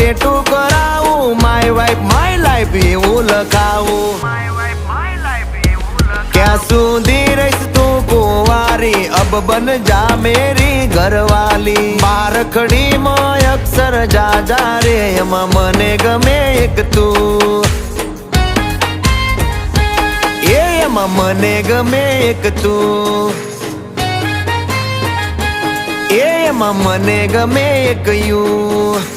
Tattoo કરાવું, my wife my life એવું લખાવું. ક્યાં સુધી રહીશ તું કુંવારી, અબ બન જા મેરી ઘરવાલી. બારખડીમાં અક્ષર જા રે, એમાં મને ગમે એક તું. એમાં મને ગમે એક તું. એમાં મને ગમે એક યુ.